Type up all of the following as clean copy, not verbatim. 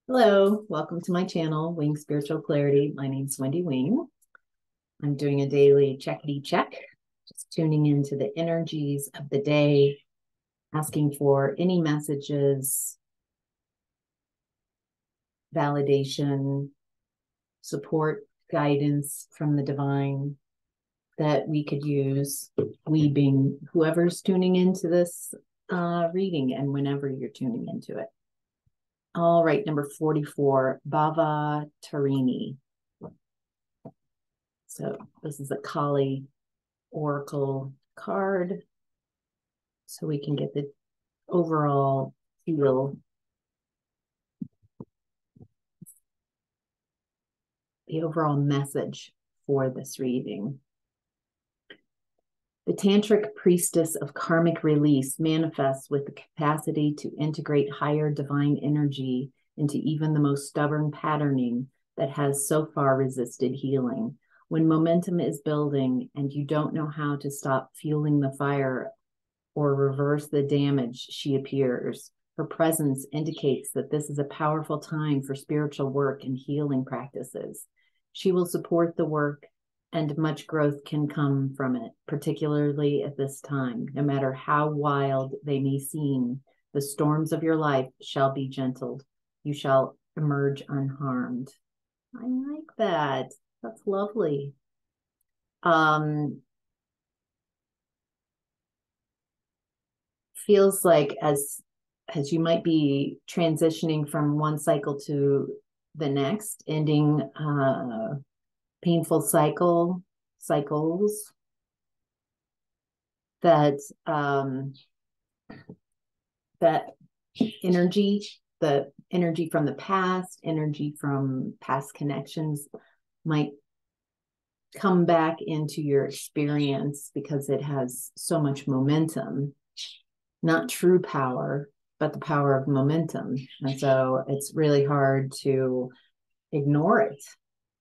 Hello, welcome to my channel, Wing Spiritual Clarity. My name's Wendy Wing. I'm doing a daily checkity check, just tuning into the energies of the day, asking for any messages, validation, support, guidance from the divine that we could use. We being whoever's tuning into this reading and whenever you're tuning into it. All right, number 44, Bava Tarini. So this is a Kali Oracle card. So we can get the overall feel, the overall message for this reading. The Tantric priestess of karmic release manifests with the capacity to integrate higher divine energy into even the most stubborn patterning that has so far resisted healing. When momentum is building and you don't know how to stop fueling the fire or reverse the damage, she appears. Her presence indicates that this is a powerful time for spiritual work and healing practices. She will support the work, and much growth can come from it, particularly at this time. No matter how wild they may seem, the storms of your life shall be gentled. You shall emerge unharmed. I like that. That's lovely. Feels like as you might be transitioning from one cycle to the next, ending painful cycles that that energy, the energy from the past, energy from past connections might come back into your experience because it has so much momentum, not true power, but the power of momentum. And so it's really hard to ignore it.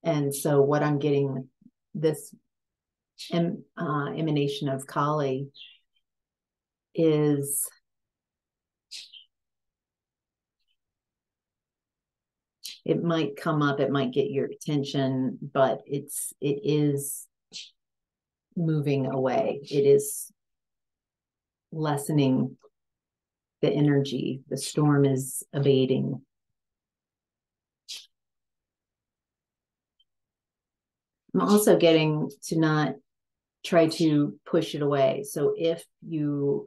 And so what I'm getting, this emanation of Kali, is it might come up, it might get your attention, but it is moving away. It is lessening the energy. The storm is abating. I'm also getting to not try to push it away. So if you,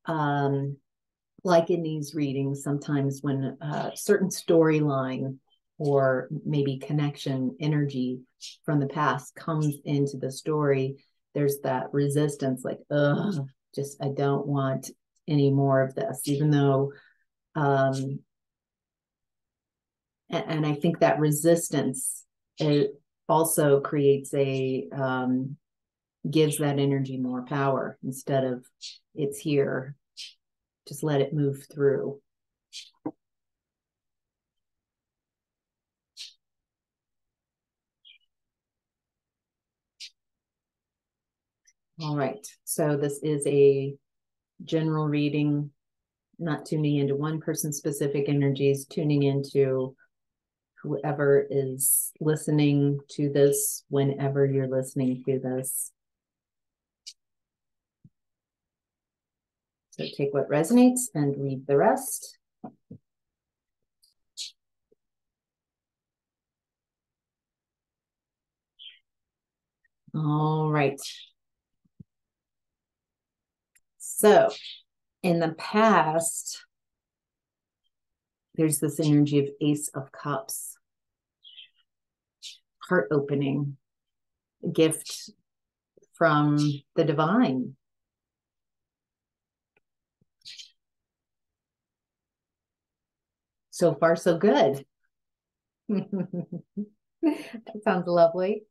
like in these readings, sometimes when a certain storyline or maybe connection energy from the past comes into the story, there's that resistance, like, I don't want any more of this, even though, and I think that resistance, it also creates gives that energy more power instead of it's here, just let it move through. All right, so this is a general reading, not tuning into one person's specific energies, tuning into whoever is listening to this, whenever you're listening to this. So take what resonates and leave the rest. All right. So in the past, there's this energy of Ace of Cups, heart opening, gift from the divine. So far, so good. That sounds lovely.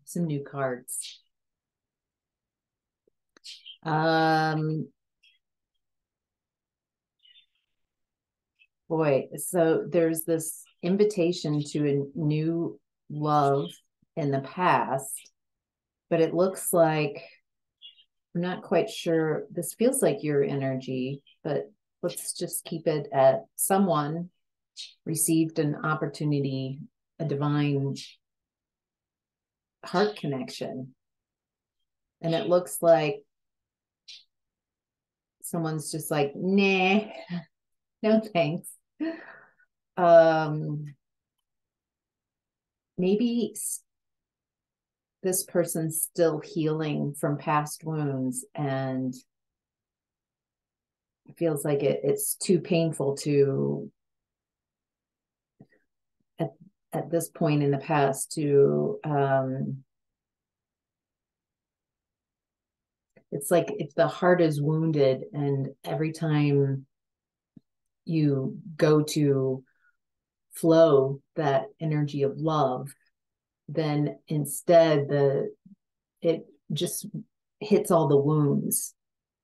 Some new cards. Boy, so there's this invitation to a new love in the past, but it looks like, I'm not quite sure. This feels like your energy, but let's just keep it at someone received an opportunity, a divine heart connection. And it looks like someone's just like, nah, no thanks. Maybe this person's still healing from past wounds, and it feels like it's too painful to at this point in the past to it's like if the heart is wounded and every time you go to flow that energy of love, then instead it just hits all the wounds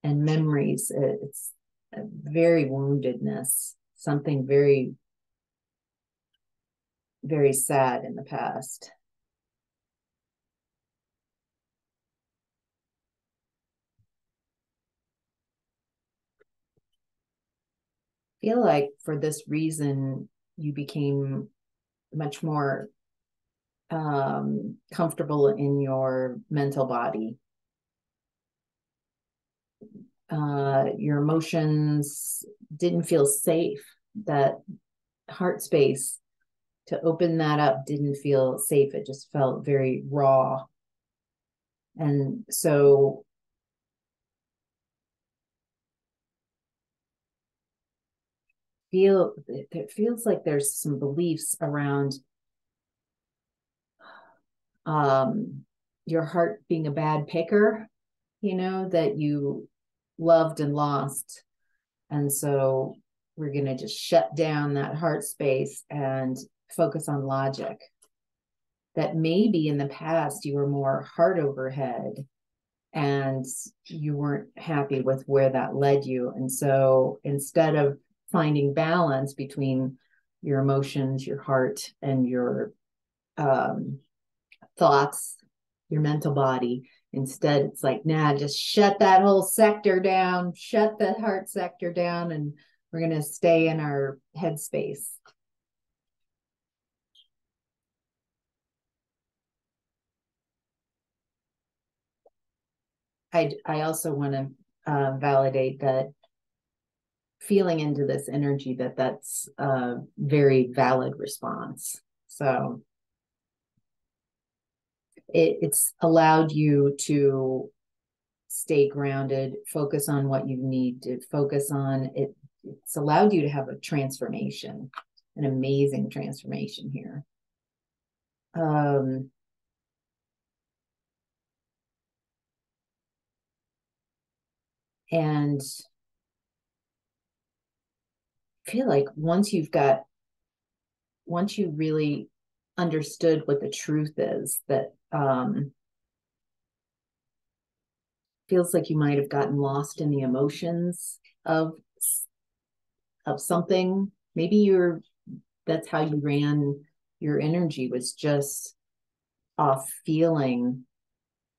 and memories. It's a very woundedness, something very, very sad in the past. I feel like for this reason, you became much more comfortable in your mental body. Your emotions didn't feel safe. That heart space, to open that up, didn't feel safe. It just felt very raw. And so it feels like there's some beliefs around your heart being a bad picker, that you loved and lost. And so we're going to just shut down that heart space and focus on logic. That maybe in the past you were more heart overhead and you weren't happy with where that led you. And so instead of finding balance between your emotions, your heart, and your thoughts, your mental body, instead it's like, nah, just shut that whole sector down, shut the heart sector down, and we're going to stay in our headspace. I also want to validate that feeling into this energy, that's a very valid response. So it's allowed you to stay grounded, focus on what you need to focus on. It's allowed you to have a transformation, an amazing transformation here. And I feel like once you really understood what the truth is, that feels like you might have gotten lost in the emotions of something. Maybe that's how you ran your energy, was just off feeling,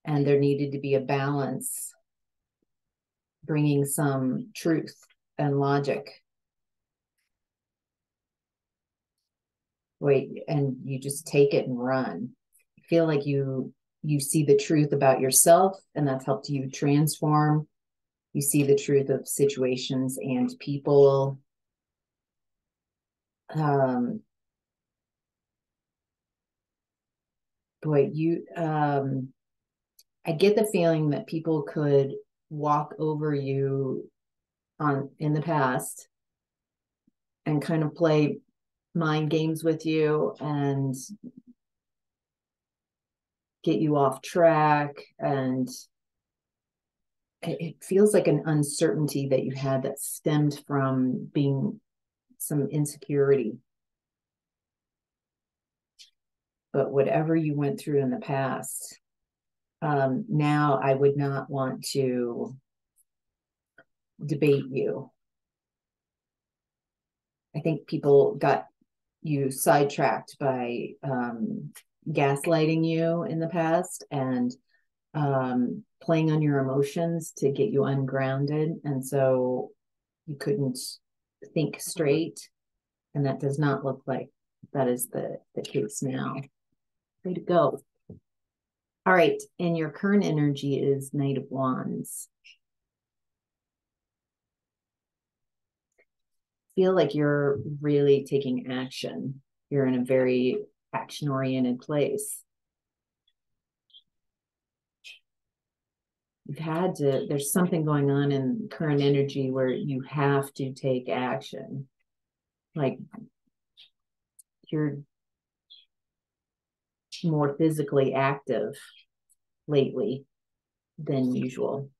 and there needed to be a balance, bringing some truth and logic. Wait, and you just take it and run. I feel like you see the truth about yourself, and that's helped you transform. You see the truth of situations and people. Boy, I get the feeling that people could walk over you in the past and kind of play mind games with you and get you off track. And it feels like an uncertainty that you had that stemmed from being some insecurity. But whatever you went through in the past, now I would not want to debate you. I I think people got you sidetracked by gaslighting you in the past and playing on your emotions to get you ungrounded. And so you couldn't think straight. And that does not look like that is the case now. Way to go. All right. And your current energy is Knight of Wands. Feel like you're really taking action. You're in a very action-oriented place. You've had to, there's something going on in current energy where you have to take action. Like you're more physically active lately than usual.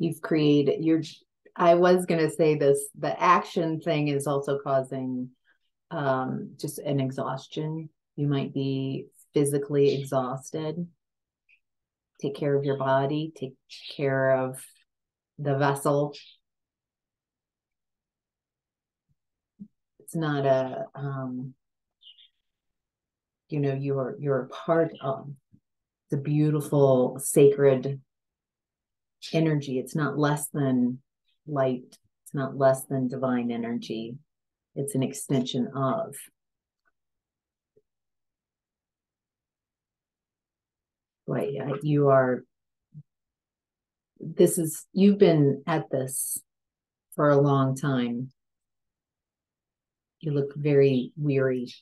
You've created your, I was going to say this, the action thing is also causing just an exhaustion. You might be physically exhausted. Take care of your body, take care of the vessel. It's not a, you're a part of the beautiful, sacred energy. It's not less than light. It's not less than divine energy. It's an extension of. Boy, you've been at this for a long time. You look very weary.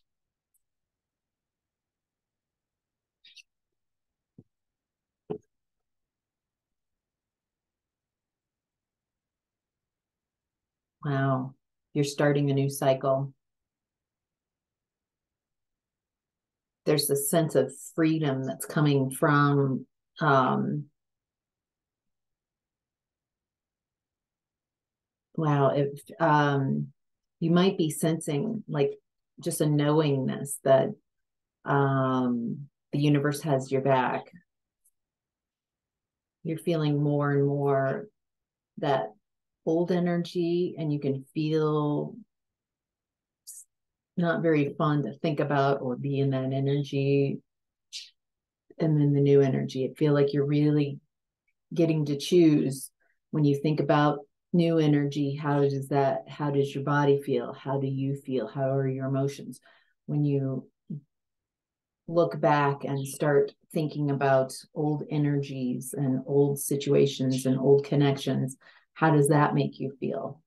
Wow. You're starting a new cycle. There's a sense of freedom that's coming from you might be sensing like just a knowingness that the universe has your back. You're feeling more and more that old energy, and you can feel not very fun to think about or be in that energy. And then the new energy, I feel like you're really getting to choose when you think about new energy. How does your body feel? How do you feel? How are your emotions? When you look back and start thinking about old energies and old situations and old connections, how does that make you feel?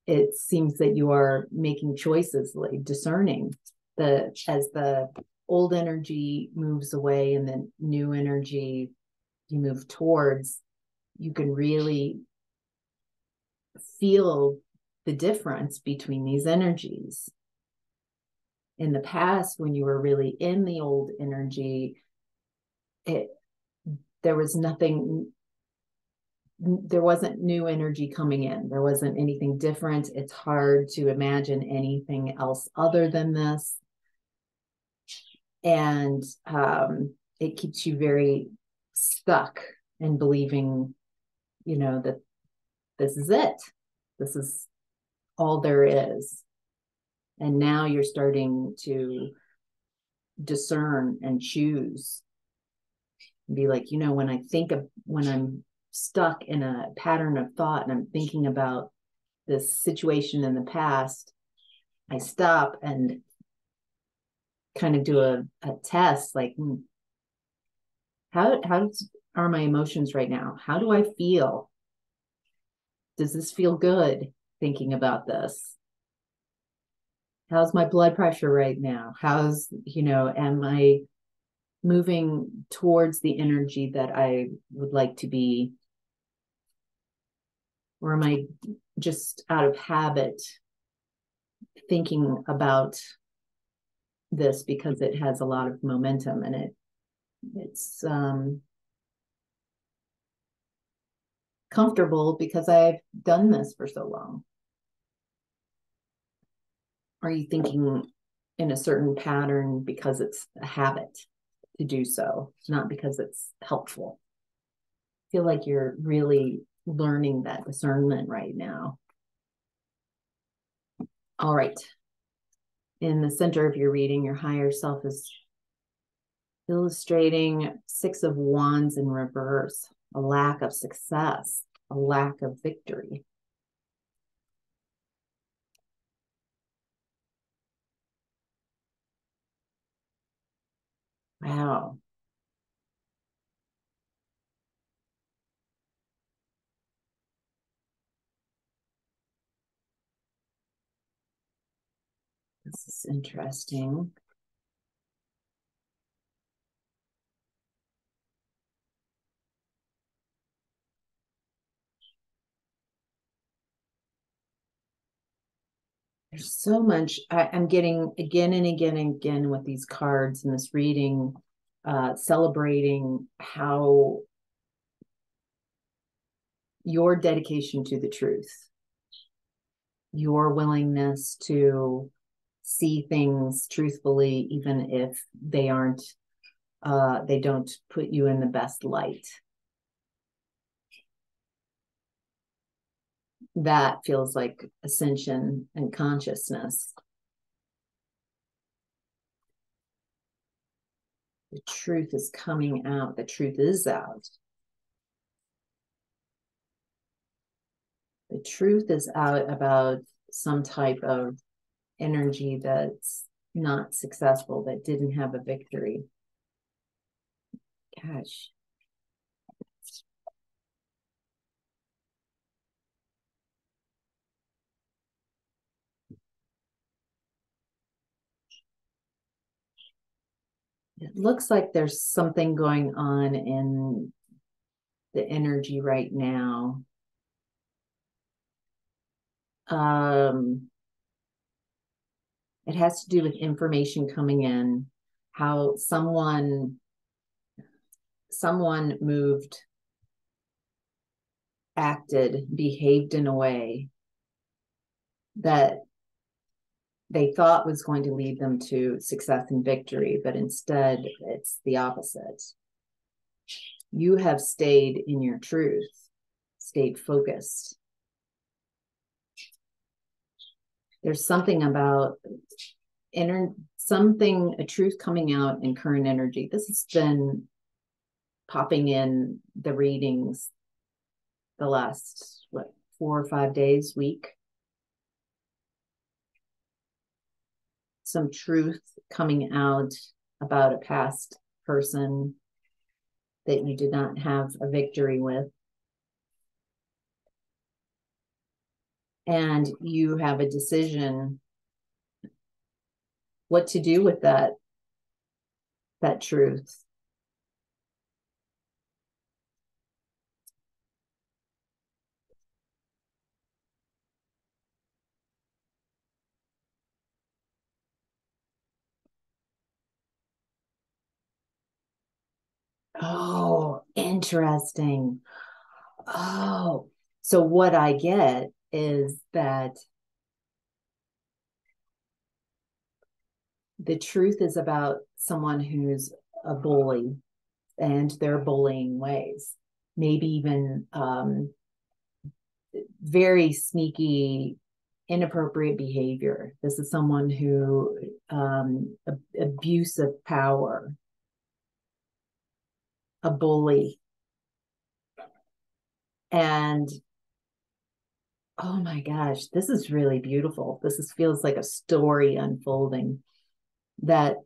It seems that you are making choices, like discerning as the old energy moves away and then new energy you move towards, you can really feel the difference between these energies. In the past, when you were really in the old energy, there wasn't new energy coming in. There wasn't anything different. It's hard to imagine anything else other than this. And it keeps you very stuck in believing, that this is it. This is all there is. And now you're starting to discern and choose and be like, when I'm stuck in a pattern of thought and I'm thinking about this situation in the past, I stop and kind of do a test, like, how are my emotions right now? How do I feel? Does this feel good thinking about this? How's my blood pressure right now? Am I moving towards the energy that I would like to be? Or am I just out of habit thinking about this because it has a lot of momentum and it's comfortable because I've done this for so long. Are you thinking in a certain pattern because it's a habit to do so, not because it's helpful? I feel like you're really learning that discernment right now. All right. In the center of your reading, your higher self is illustrating 6 of Wands in reverse, a lack of success, a lack of victory. Wow. This is interesting. There's so much I'm getting again and again and again with these cards and this reading, celebrating how your dedication to the truth, your willingness to see things truthfully, even if they aren't, they don't put you in the best light. That feels like ascension and consciousness. The truth is coming out. The truth is out. The truth is out about some type of energy that's not successful, that didn't have a victory. Gosh. It looks like there's something going on in the energy right now. It has to do with information coming in, how someone moved, acted, behaved in a way that they thought was going to lead them to success and victory, but instead it's the opposite. You have stayed in your truth, stayed focused. There's something about a truth coming out in current energy. This has been popping in the readings the last, 4 or 5 days, week. Some truth coming out about a past person that you did not have a victory with. And you have a decision what to do with that truth. Oh, interesting. Oh, so what I get is that the truth is about someone who's a bully and their bullying ways, maybe even very sneaky, inappropriate behavior. This is someone who abuse of power, a bully. And oh my gosh, this is really beautiful. Feels like a story unfolding, that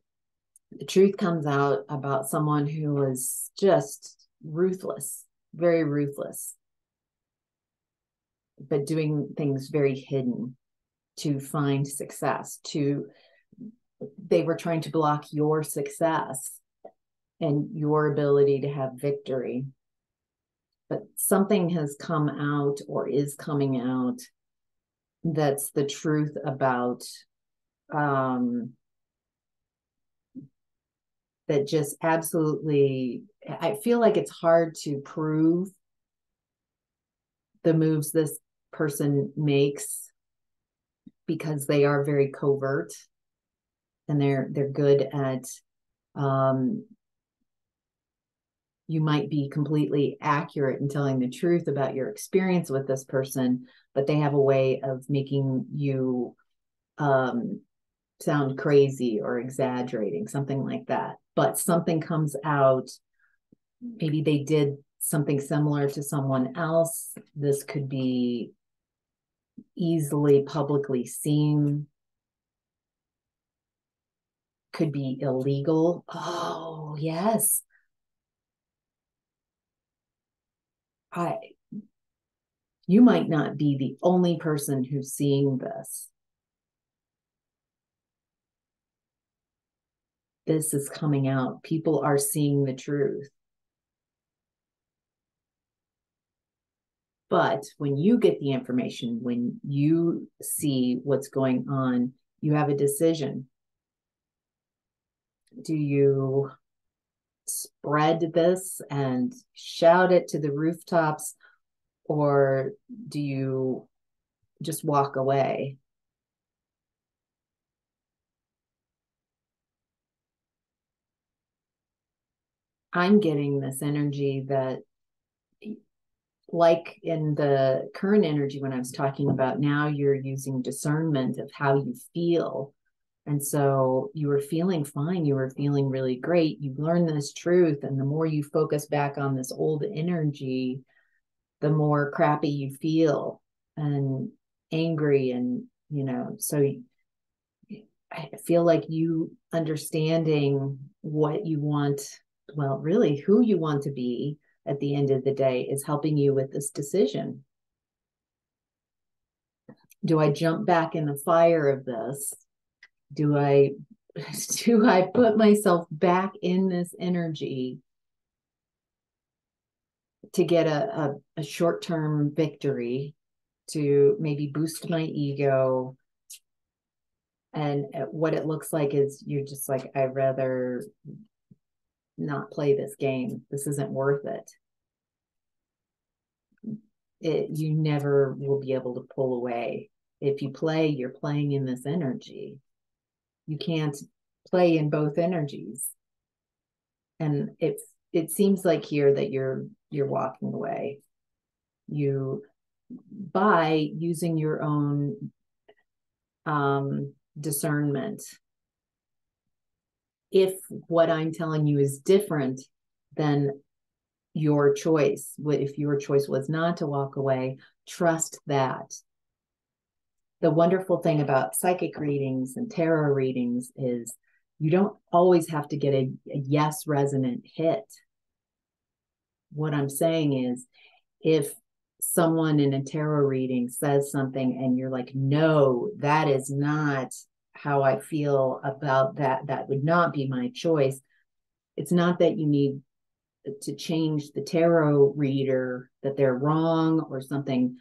the truth comes out about someone who was just ruthless, very ruthless, but doing things very hidden to find success. They were trying to block your success and your ability to have victory. But something has come out or is coming out that's the truth about that just absolutely, I feel like it's hard to prove the moves this person makes because they are very covert, and they're good at, you might be completely accurate in telling the truth about your experience with this person, but they have a way of making you sound crazy or exaggerating, something like that. But something comes out, maybe they did something similar to someone else. This could be easily publicly seen, could be illegal. Oh, yes. You might not be the only person who's seeing this. This is coming out. People are seeing the truth. But when you get the information, when you see what's going on, you have a decision. Do you spread this and shout it to the rooftops, or do you just walk away? I'm getting this energy that, like in the current energy when I was talking about, now you're using discernment of how you feel. And so you were feeling fine. You were feeling really great. You learned this truth. And the more you focus back on this old energy, the more crappy you feel and angry. And, so I feel like you understanding what you want, well, really who you want to be at the end of the day, is helping you with this decision. Do I jump back in the fire of this? Do I put myself back in this energy to get a short-term victory, to maybe boost my ego? And what it looks like is you're just like, I'd rather not play this game. This isn't worth it. You never will be able to pull away. If you play, you're playing in this energy. You can't play in both energies. And it seems like here that you're walking away. By using your own discernment. If what I'm telling you is different than your choice, if your choice was not to walk away, trust that. The wonderful thing about psychic readings and tarot readings is you don't always have to get a yes resonant hit. What I'm saying is, if someone in a tarot reading says something and you're like, no, that is not how I feel about that, that would not be my choice, it's not that you need to change the tarot reader, that they're wrong or something.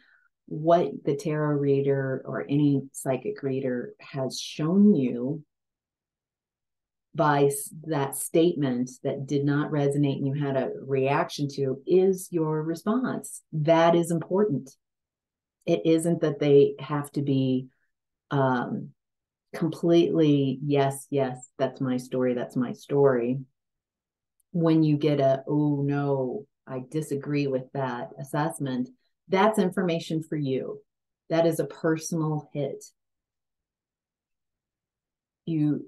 What the tarot reader or any psychic reader has shown you by that statement that did not resonate and you had a reaction to is your response. That is important. It isn't that they have to be completely, yes, that's my story, that's my story. When you get oh no, I disagree with that assessment, that's information for you. That is a personal hit. You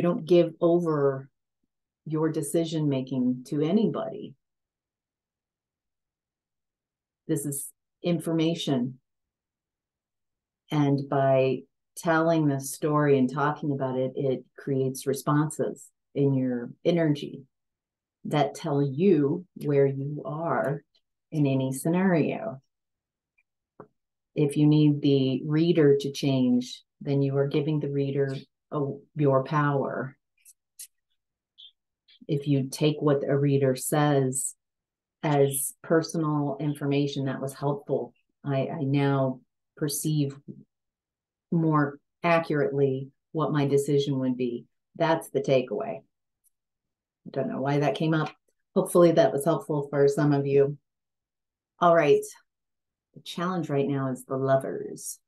don't give over your decision making to anybody. This is information. And by telling this story and talking about it, it creates responses in your energy that tell you where you are in any scenario. If you need the reader to change, then you are giving the reader your power. If you take what a reader says as personal information that was helpful, I now perceive more accurately what my decision would be. That's the takeaway. I don't know why that came up. Hopefully that was helpful for some of you. All right. The challenge right now is the Lovers.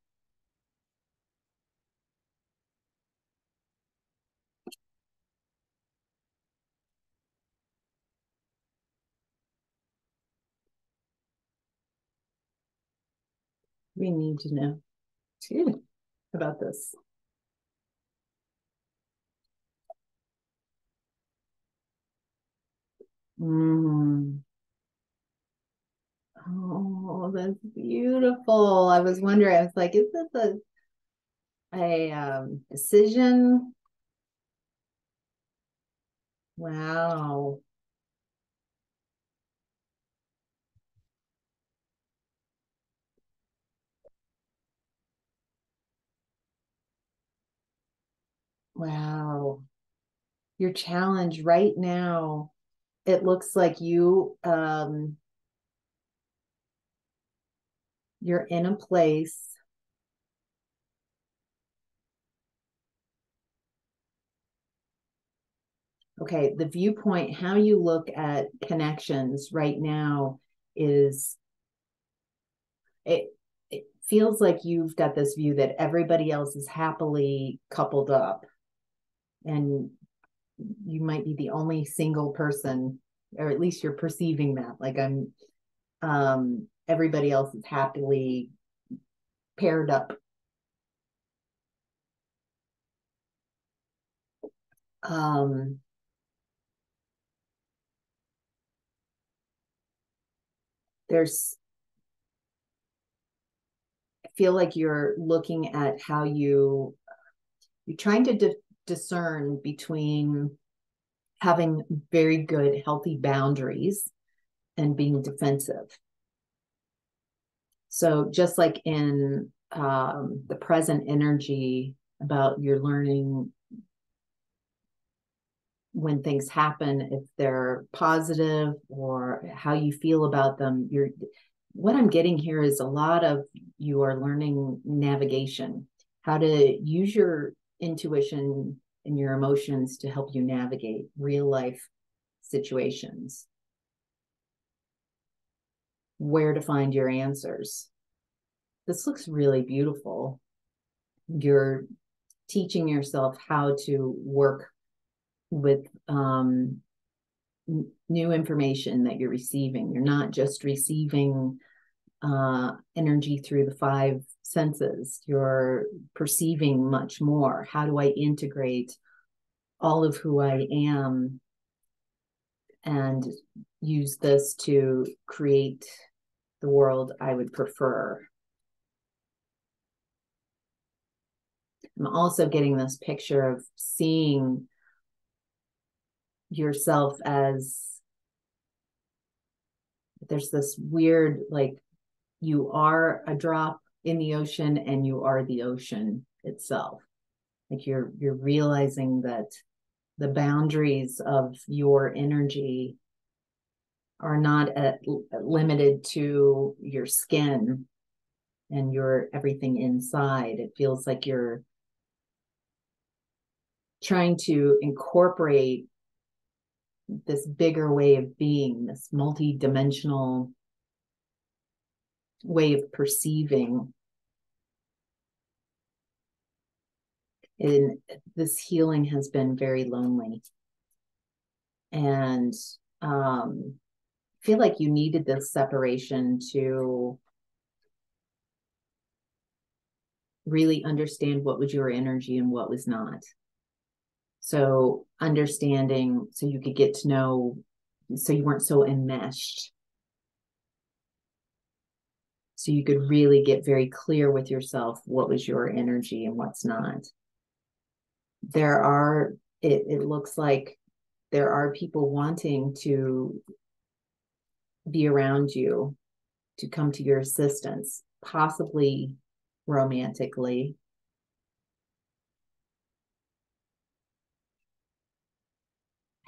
we need to know too about this? Oh, that's beautiful. I was wondering, I was like, is this a decision? Wow. Wow. Your challenge right now, it looks like you're in a place. Okay, the viewpoint, how you look at connections right now is it feels like you've got this view that everybody else is happily coupled up, and you might be the only single person, or at least you're perceiving that. Like everybody else is happily paired up. There's I feel like you're looking at how you're trying to discern between having very good healthy boundaries and being defensive. So just like in the present energy about you're learning when things happen, if they're positive or how you feel about them, what I'm getting here is a lot of you are learning navigation, how to use your intuition and your emotions to help you navigate real life situations, where to find your answers. This looks really beautiful. You're teaching yourself how to work with new information that you're receiving. You're not just receiving energy through the five senses. You're perceiving much more. How do I integrate all of who I am and use this to create the world I would prefer? I'm also getting this picture of seeing yourself as there's this weird, like, you are a drop in the ocean and you are the ocean itself. Like you're realizing that the boundaries of your energy are not limited to your skin and your everything inside. It feels like you're trying to incorporate this bigger way of being, this multi-dimensional way of perceiving. And this healing has been very lonely. And I feel like you needed this separation to really understand what was your energy and what was not. So understanding, so you could get to know, so you weren't so enmeshed. So you could really get very clear with yourself what was your energy and what's not. It looks like there are people wanting to be around you, to come to your assistance, possibly romantically.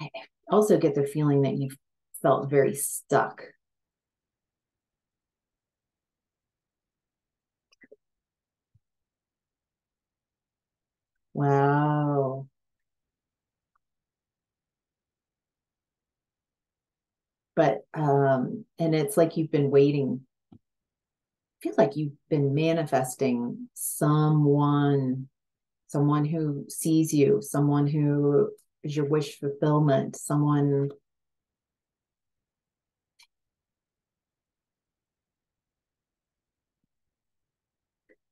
I also get the feeling that you felt very stuck. Wow. But and it's like you've been waiting. I feel like you've been manifesting someone who sees you, someone who is your wish fulfillment, someone.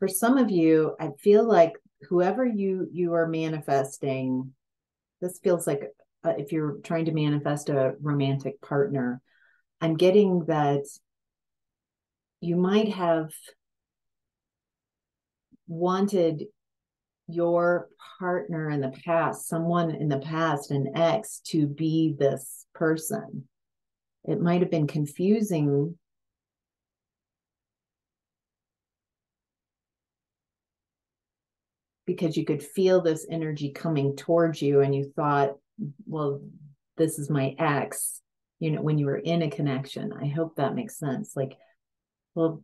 for some of you, I feel like whoever you are manifesting, this feels like if you're trying to manifest a romantic partner, I'm getting that you might have wanted your partner in the past, someone in the past, an ex, to be this person. It might have been confusing because you could feel this energy coming towards you and you thought, well, this is my ex, when you were in a connection. I hope that makes sense. Like, well,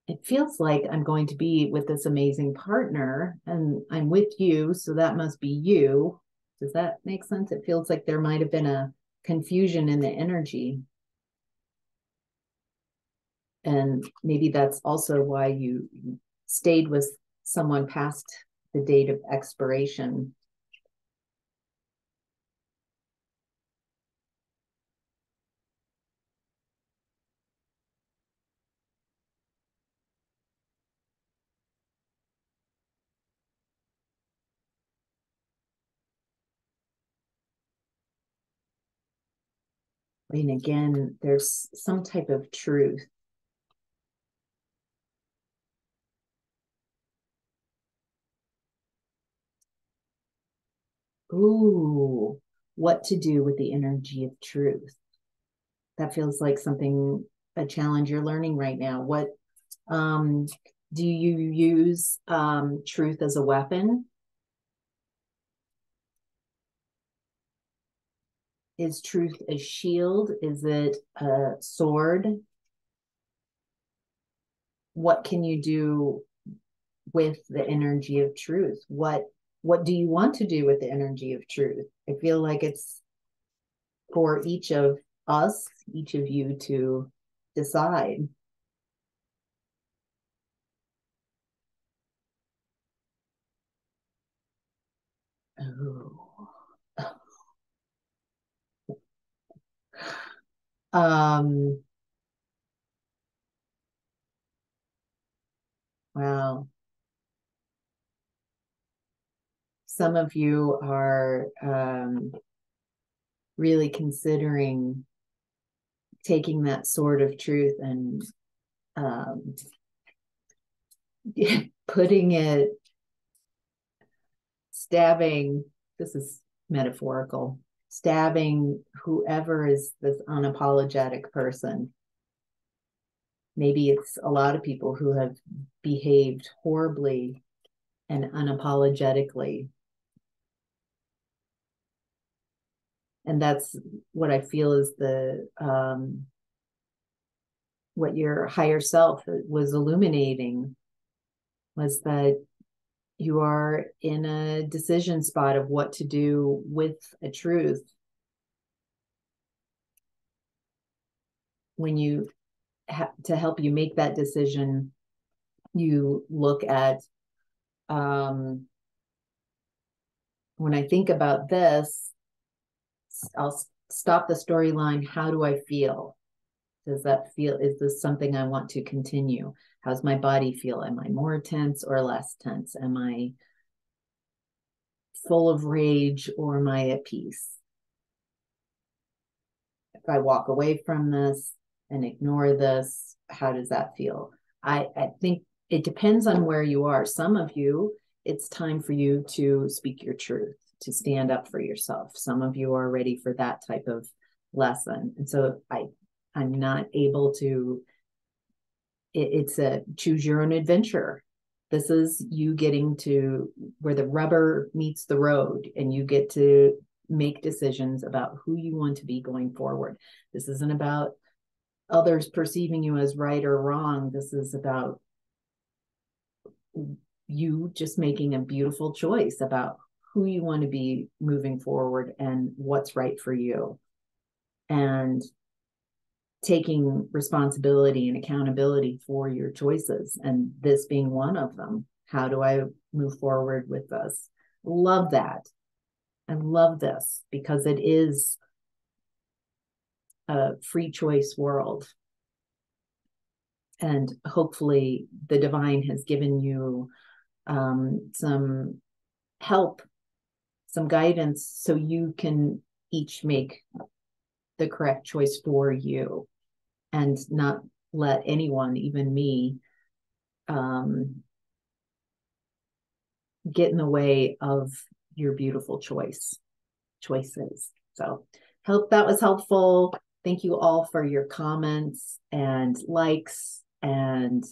it feels like I'm going to be with this amazing partner and I'm with you, so that must be you. Does that make sense? It feels like there might have been a confusion in the energy. And maybe that's also why you stayed with someone past the date of expiration. And again, there's some type of truth. Ooh, what to do with the energy of truth. That feels like a challenge you're learning right now. What do you use truth as a weapon? Is truth a shield? Is it a sword? What can you do with the energy of truth? What do you want to do with the energy of truth? I feel like it's for each of us, each of you to decide. Oh. Um, wow. Some of you are really considering taking that sword of truth and putting it, stabbing, this is metaphorical, stabbing whoever is this unapologetic person. Maybe it's a lot of people who have behaved horribly and unapologetically. And that's what I feel is what your higher self was illuminating, was that you are in a decision spot of what to do with a truth. When you to help you make that decision, you look at when I think about this, I'll stop the storyline. How do I feel? Does that feel, is this something I want to continue? How's my body feel? Am I more tense or less tense? Am I full of rage or am I at peace? If I walk away from this and ignore this, how does that feel? I think it depends on where you are. Some of you, it's time for you to speak your truth, to stand up for yourself. Some of you are ready for that type of lesson. And so I'm not able to, it's a choose your own adventure. This is you getting to where the rubber meets the road and you get to make decisions about who you want to be going forward. This isn't about others perceiving you as right or wrong. This is about you just making a beautiful choice about who you want to be moving forward and what's right for you. And taking responsibility and accountability for your choices, and this being one of them. How do I move forward with this? Love that. I love this because it is a free choice world. And hopefully the divine has given you some help, some guidance, so you can each make the correct choice for you and not let anyone, even me, get in the way of your beautiful choices. So hope that was helpful. Thank you all for your comments and likes. And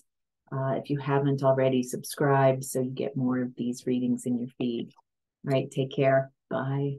if you haven't already, subscribe so you get more of these readings in your feed. All right, take care. Bye.